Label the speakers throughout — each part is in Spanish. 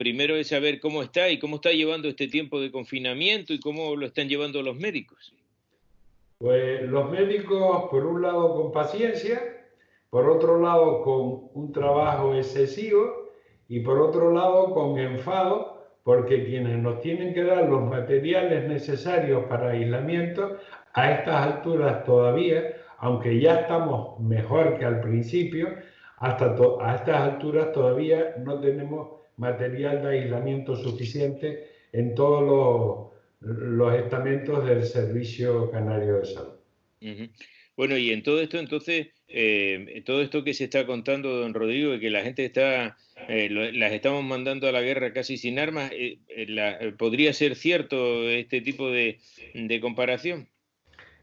Speaker 1: primero es saber cómo está y cómo está llevando este tiempo de confinamiento y cómo lo están llevando los médicos.
Speaker 2: Pues los médicos, por un lado, con paciencia, por otro lado, con un trabajo excesivo y por otro lado, con enfado, porque quienes nos tienen que dar los materiales necesarios para aislamiento, a estas alturas todavía, aunque ya estamos mejor que al principio, a estas alturas todavía no tenemos material de aislamiento suficiente en todos los estamentos del Servicio Canario de Salud.
Speaker 1: Bueno, y en todo esto, entonces, todo esto que se está contando, don Rodrigo, de que la gente está, las estamos mandando a la guerra casi sin armas, ¿podría ser cierto este tipo de comparación?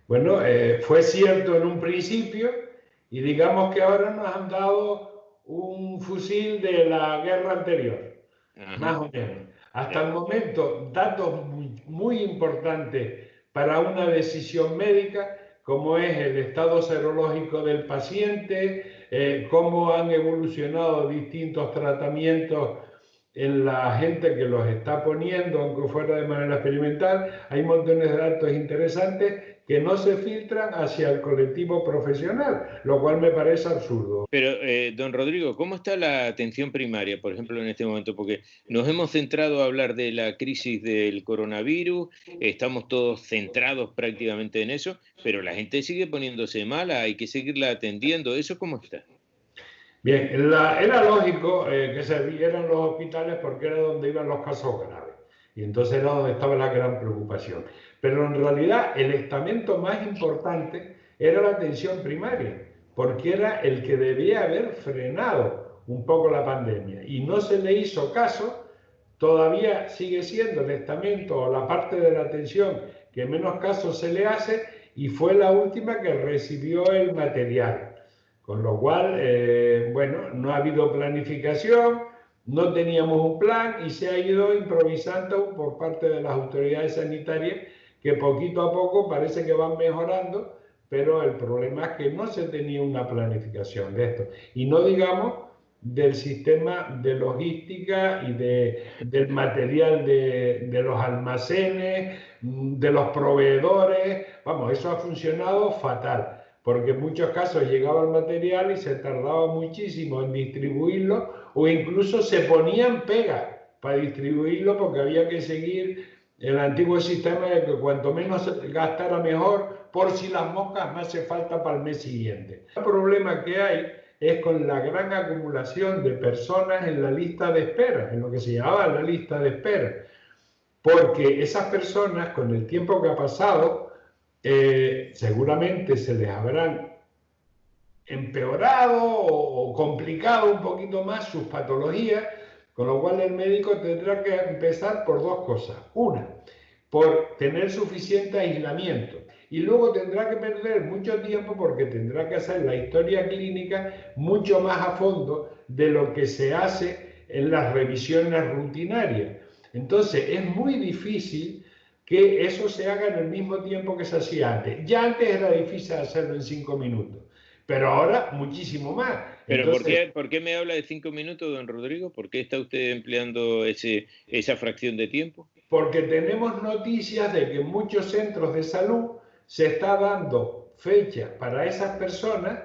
Speaker 2: Bueno, fue cierto en un principio y digamos que ahora nos han dado un fusil de la guerra anterior, más
Speaker 1: Ajá.
Speaker 2: o menos. Hasta el momento, datos muy importantes para una decisión médica, como es el estado serológico del paciente, cómo han evolucionado distintos tratamientos en la gente que los está poniendo, aunque fuera de manera experimental. Hay montones de datos interesantes que no se filtran hacia el colectivo profesional, lo cual me parece absurdo.
Speaker 1: Pero, don Rodrigo, ¿cómo está la atención primaria, por ejemplo, en este momento? Porque nos hemos centrado a hablar de la crisis del coronavirus, estamos todos centrados prácticamente en eso, pero la gente sigue poniéndose mala, hay que seguirla atendiendo. ¿Eso cómo está?
Speaker 2: Bien, era lógico que se vieran los hospitales porque era donde iban los casos graves y entonces era donde estaba la gran preocupación. Pero en realidad el estamento más importante era la atención primaria, porque era el que debía haber frenado un poco la pandemia y no se le hizo caso. Todavía sigue siendo el estamento o la parte de la atención que menos caso se le hace y fue la última que recibió el material. Con lo cual, bueno, no ha habido planificación, no teníamos un plan y se ha ido improvisando por parte de las autoridades sanitarias que poquito a poco parece que van mejorando, pero el problema es que no se tenía una planificación de esto. Y no digamos del sistema de logística y del material de los almacenes, de los proveedores. Vamos, eso ha funcionado fatal porque en muchos casos llegaba el material y se tardaba muchísimo en distribuirlo o incluso se ponían pegas para distribuirlo porque había que seguir el antiguo sistema de que cuanto menos gastara mejor por si las moscas me hace falta para el mes siguiente. El problema que hay es con la gran acumulación de personas en la lista de espera, en lo que se llamaba la lista de espera, porque esas personas con el tiempo que ha pasado seguramente se les habrán empeorado o complicado un poquito más sus patologías, con lo cual el médico tendrá que empezar por dos cosas. Una, por tener suficiente aislamiento y luego tendrá que perder mucho tiempo porque tendrá que hacer la historia clínica mucho más a fondo de lo que se hace en las revisiones rutinarias. Entonces es muy difícil que eso se haga en el mismo tiempo que se hacía antes. Ya antes era difícil hacerlo en 5 minutos, pero ahora muchísimo más.
Speaker 1: Pero
Speaker 2: Entonces,
Speaker 1: ¿por qué me habla de 5 minutos, don Rodrigo? ¿Por qué está usted empleando esa fracción de tiempo?
Speaker 2: porque tenemos noticias de que en muchos centros de salud se está dando fecha para esas personas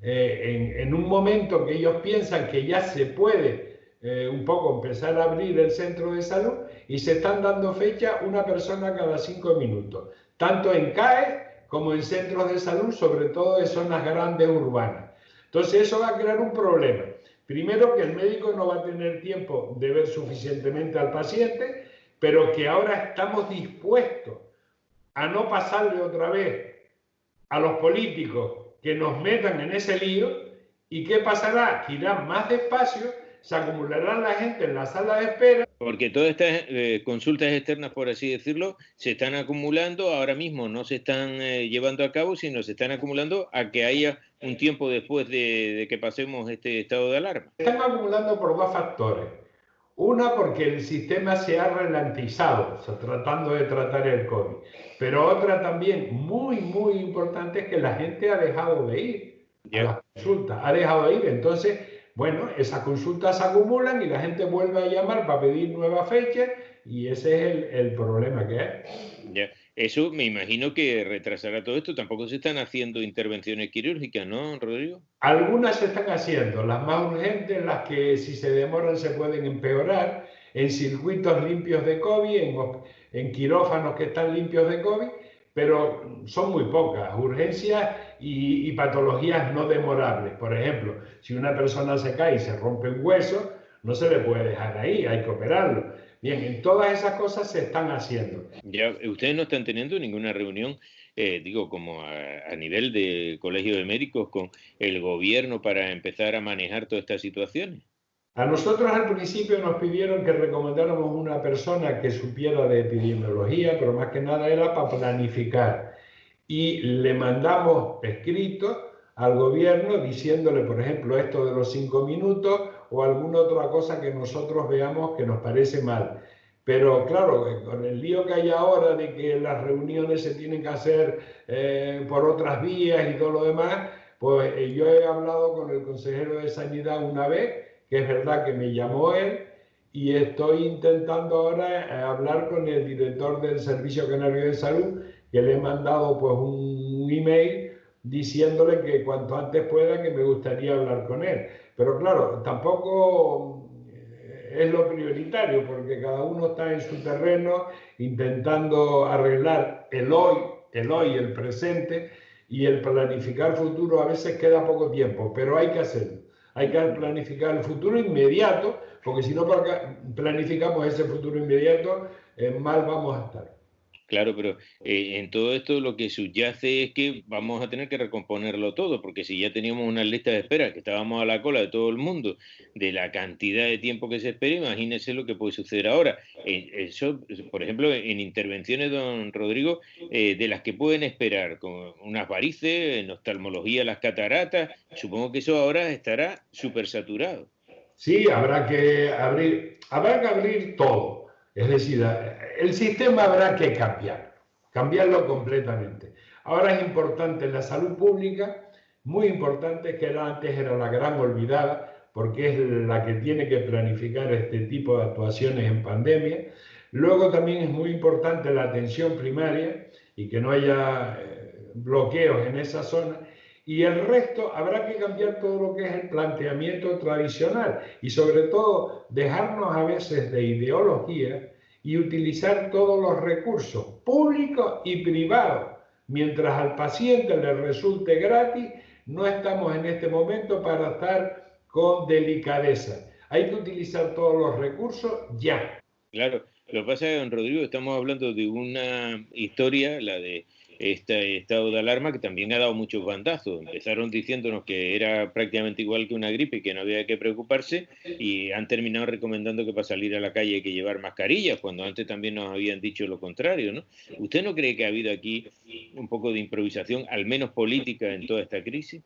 Speaker 2: en un momento que ellos piensan que ya se puede un poco empezar a abrir el centro de salud y se están dando fecha una persona cada 5 minutos, tanto en CAE como en centros de salud, sobre todo de zonas grandes urbanas. Entonces eso va a crear un problema. Primero, que el médico no va a tener tiempo de ver suficientemente al paciente, pero que ahora estamos dispuestos a no pasarle otra vez a los políticos que nos metan en ese lío. ¿Y qué pasará? Que irán más despacio, se acumulará la gente en la sala de espera.
Speaker 1: Porque todas estas consultas externas, por así decirlo, se están acumulando, ahora mismo no se están llevando a cabo, sino se están acumulando a que haya un tiempo después de que pasemos este estado de alarma.
Speaker 2: Se están acumulando por dos factores. Una, porque el sistema se ha ralentizado, o sea, tratando de tratar el COVID. Pero otra también muy importante es que la gente ha dejado de ir a las consultas, ha dejado de ir. Entonces, bueno, esas consultas se acumulan y la gente vuelve a llamar para pedir nuevas fechas y ese es el problema que hay.
Speaker 1: Ya. Eso me imagino que retrasará todo esto. Tampoco se están haciendo intervenciones quirúrgicas, ¿no, Rodrigo?
Speaker 2: Algunas se están haciendo, las más urgentes, las que si se demoran se pueden empeorar, en circuitos limpios de COVID, en quirófanos que están limpios de COVID, pero son muy pocas, urgencias y patologías no demorables. Por ejemplo, si una persona se cae y se rompe un hueso, no se le puede dejar ahí, hay que operarlo. Bien, en todas esas cosas se están haciendo.
Speaker 1: Ya, ustedes no están teniendo ninguna reunión, digo, como a nivel de colegio de médicos con el gobierno para empezar a manejar todas estas situaciones.
Speaker 2: A nosotros al principio nos pidieron que recomendáramos una persona que supiera de epidemiología, pero más que nada era para planificar. Y le mandamos escrito al gobierno diciéndole, por ejemplo, esto de los 5 minutos o alguna otra cosa que nosotros veamos que nos parece mal. Pero claro, con el lío que hay ahora de que las reuniones se tienen que hacer por otras vías y todo lo demás, pues yo he hablado con el consejero de Sanidad una vez, que es verdad que me llamó él, y estoy intentando ahora hablar con el director del Servicio Canario de Salud, que le he mandado pues un email diciéndole que cuanto antes pueda que me gustaría hablar con él. Pero claro, tampoco es lo prioritario porque cada uno está en su terreno intentando arreglar el hoy, el presente, y el planificar futuro a veces queda poco tiempo, pero hay que hacerlo. Hay que planificar el futuro inmediato, porque si no planificamos ese futuro inmediato, mal vamos a estar.
Speaker 1: Claro, pero en todo esto lo que subyace es que vamos a tener que recomponerlo todo, porque si ya teníamos una lista de espera, que estábamos a la cola de todo el mundo, de la cantidad de tiempo que se espera, imagínese lo que puede suceder ahora. Eso, por ejemplo, en intervenciones, don Rodrigo, de las que pueden esperar, como unas varices, en oftalmología las cataratas, supongo que eso ahora estará súper saturado.
Speaker 2: Sí, habrá que abrir todo. Es decir, el sistema habrá que cambiarlo completamente. Ahora es importante la salud pública, muy importante, que antes era la gran olvidada, porque es la que tiene que planificar este tipo de actuaciones en pandemia. Luego también es muy importante la atención primaria y que no haya bloqueos en esa zona. Y el resto habrá que cambiar todo lo que es el planteamiento tradicional y sobre todo dejarnos a veces de ideología y utilizar todos los recursos públicos y privados. Mientras al paciente le resulte gratis, no estamos en este momento para estar con delicadeza. Hay que utilizar todos los recursos ya.
Speaker 1: Claro, lo que pasa es que, don Rodrigo, estamos hablando de una historia, la de este estado de alarma, que también ha dado muchos bandazos. Empezaron diciéndonos que era prácticamente igual que una gripe y que no había que preocuparse, y han terminado recomendando que para salir a la calle hay que llevar mascarillas, cuando antes también nos habían dicho lo contrario, ¿no? ¿Usted no cree que ha habido aquí un poco de improvisación, al menos política, en toda esta crisis?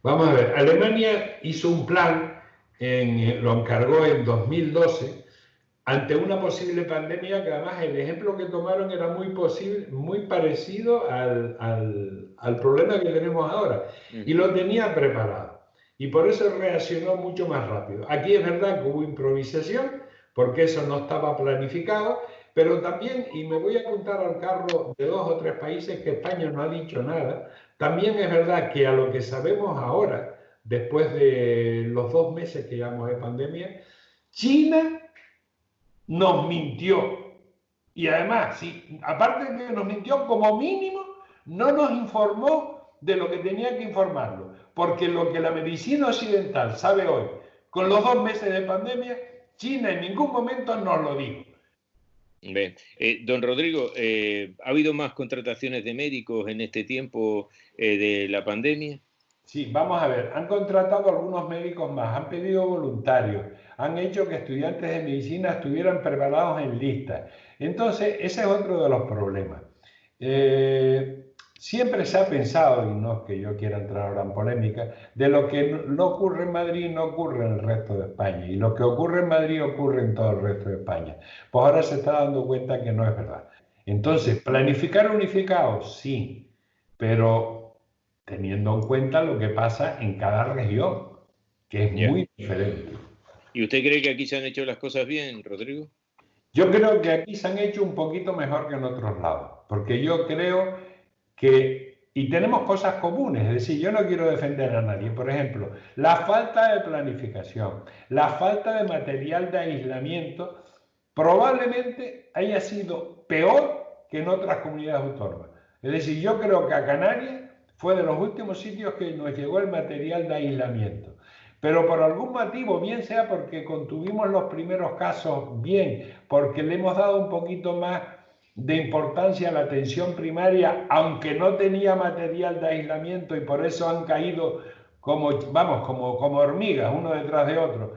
Speaker 2: Vamos a ver, Alemania hizo un plan, lo encargó en 2012, ante una posible pandemia que además el ejemplo que tomaron era muy parecido al problema que tenemos ahora y lo tenía preparado y por eso reaccionó mucho más rápido. Aquí es verdad que hubo improvisación porque eso no estaba planificado, pero también, y me voy a apuntar al carro de 2 o 3 países que España no ha dicho nada, también es verdad que a lo que sabemos ahora, después de los 2 meses que llevamos de pandemia, China nos mintió. Y además, sí, aparte de que nos mintió, como mínimo, no nos informó de lo que tenía que informarlo. Porque lo que la medicina occidental sabe hoy, con los 2 meses de pandemia, China en ningún momento nos lo dijo.
Speaker 1: Bien. Don Rodrigo, ¿ha habido más contrataciones de médicos en este tiempo de la pandemia?
Speaker 2: Sí, vamos a ver, han contratado algunos médicos más, han pedido voluntarios, han hecho que estudiantes de medicina estuvieran preparados en lista. Entonces, ese es otro de los problemas. Siempre se ha pensado, y no es que yo quiera entrar ahora en polémica, de lo que no ocurre en Madrid no ocurre en el resto de España, y lo que ocurre en Madrid ocurre en todo el resto de España. Pues ahora se está dando cuenta que no es verdad. Entonces, planificar unificado, sí, pero teniendo en cuenta lo que pasa en cada región. que es
Speaker 1: Ya.
Speaker 2: muy diferente.
Speaker 1: ¿Y usted cree que aquí se han hecho las cosas bien, Rodrigo?
Speaker 2: Yo creo que aquí se han hecho un poquito mejor que en otros lados, porque yo creo que, y tenemos cosas comunes, es decir, yo no quiero defender a nadie, por ejemplo, la falta de planificación, la falta de material de aislamiento, probablemente haya sido peor que en otras comunidades autónomas. Es decir, yo creo que a Canarias fue de los últimos sitios que nos llegó el material de aislamiento. Pero por algún motivo, bien sea porque contuvimos los primeros casos bien, porque le hemos dado un poquito más de importancia a la atención primaria, aunque no tenía material de aislamiento y por eso han caído como, vamos, como hormigas, uno detrás de otro,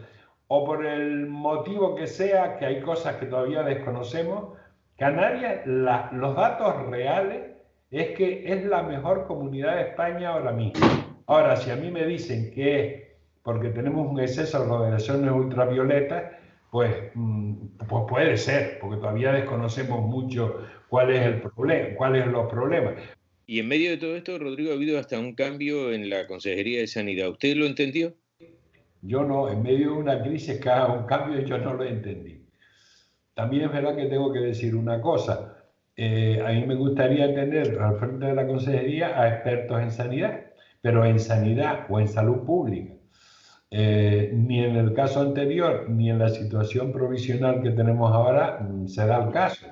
Speaker 2: o por el motivo que sea, que hay cosas que todavía desconocemos, Canarias, los datos reales es que es la mejor comunidad de España ahora mismo. Ahora, si a mí me dicen que es porque tenemos un exceso de radiaciones ultravioletas, pues, pues puede ser, porque todavía desconocemos mucho cuál es el problema, cuáles son los problemas.
Speaker 1: Y en medio de todo esto, Rodrigo, ha habido hasta un cambio en la Consejería de Sanidad. ¿Usted lo entendió?
Speaker 2: Yo no, en medio de una crisis que haga un cambio, yo no lo entendí. También es verdad que tengo que decir una cosa. A mí me gustaría tener al frente de la consejería a expertos en sanidad, pero en sanidad o en salud pública. Ni en el caso anterior, ni en la situación provisional que tenemos ahora se da el caso.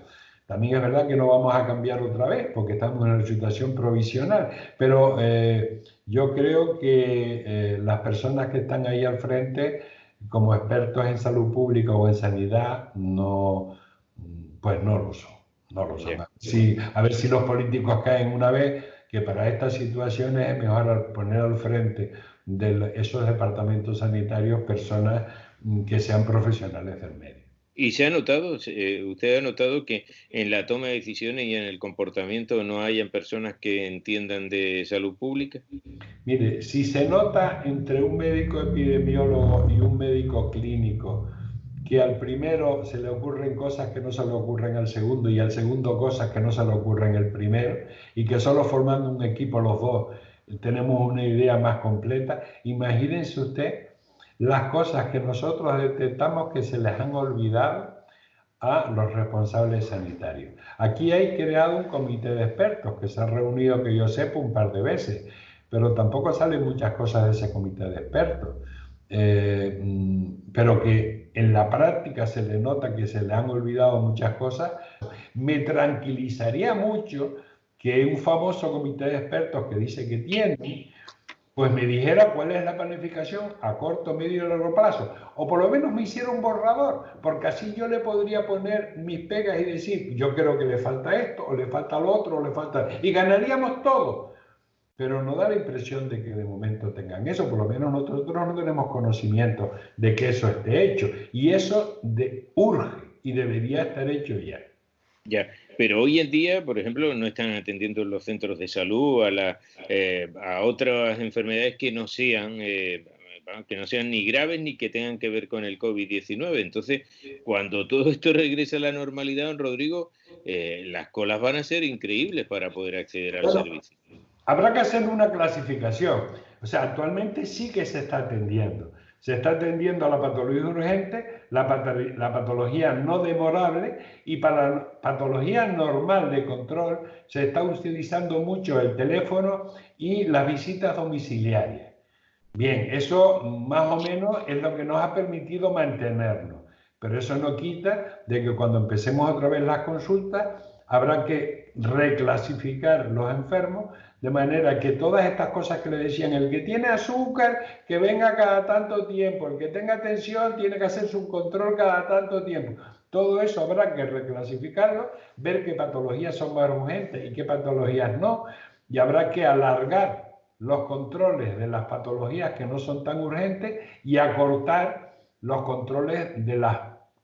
Speaker 2: También es verdad que no vamos a cambiar otra vez porque estamos en una situación provisional, pero yo creo que las personas que están ahí al frente como expertos en salud pública o en sanidad no, pues no lo son. No lo son.
Speaker 1: Ya.
Speaker 2: Sí, a ver si los políticos caen una vez, que para estas situaciones es mejor poner al frente de esos departamentos sanitarios personas que sean profesionales del medio.
Speaker 1: ¿Y se ha notado, usted ha notado que en la toma de decisiones y en el comportamiento no hayan personas que entiendan de salud pública?
Speaker 2: Mire, si se nota entre un médico epidemiólogo y un médico clínico que al primero se le ocurren cosas que no se le ocurren al segundo y al segundo cosas que no se le ocurren al primero y que solo formando un equipo los dos tenemos una idea más completa, imagínense usted las cosas que nosotros detectamos que se les han olvidado a los responsables sanitarios. Aquí hay creado un comité de expertos que se ha reunido, que yo sepa, un par de veces, pero tampoco salen muchas cosas de ese comité de expertos. Pero que en la práctica se le nota que se le han olvidado muchas cosas. Me tranquilizaría mucho que un famoso comité de expertos que dice que tiene, pues me dijera cuál es la planificación a corto, medio y largo plazo. O por lo menos me hiciera un borrador, porque así yo le podría poner mis pegas y decir, yo creo que le falta esto, o le falta lo otro, o le falta... Y ganaríamos todo. Pero no da la impresión de que de momento tengan eso, por lo menos nosotros no tenemos conocimiento de que eso esté hecho. Y eso urge y debería estar hecho ya.
Speaker 1: Ya, pero hoy en día, por ejemplo, no están atendiendo en los centros de salud a otras enfermedades que no sean ni graves ni que tengan que ver con el COVID-19. Entonces, cuando todo esto regrese a la normalidad, don Rodrigo, las colas van a ser increíbles para poder acceder al servicio.
Speaker 2: Habrá que hacer una clasificación. O sea, actualmente sí que se está atendiendo. Se está atendiendo a la patología urgente, la patología no demorable, y para la patología normal de control se está utilizando mucho el teléfono y las visitas domiciliarias. Bien, eso más o menos es lo que nos ha permitido mantenernos, pero eso no quita de que cuando empecemos otra vez las consultas habrá que reclasificar los enfermos de manera que todas estas cosas que le decían, el que tiene azúcar, que venga cada tanto tiempo, el que tenga tensión, tiene que hacerse un control cada tanto tiempo. Todo eso habrá que reclasificarlo, ver qué patologías son más urgentes y qué patologías no, y habrá que alargar los controles de las patologías que no son tan urgentes y acortar los controles de las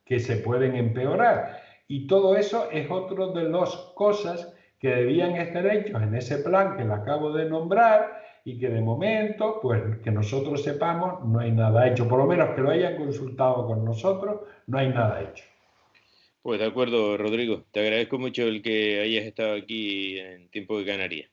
Speaker 2: que se pueden empeorar. Y todo eso es otro de las cosas que debían estar hechos en ese plan que le acabo de nombrar y que de momento, pues que nosotros sepamos, no hay nada hecho. Por lo menos que lo hayan consultado con nosotros, no hay nada hecho.
Speaker 1: Pues de acuerdo, Rodrigo. Te agradezco mucho el que hayas estado aquí en Tiempo de Canarias.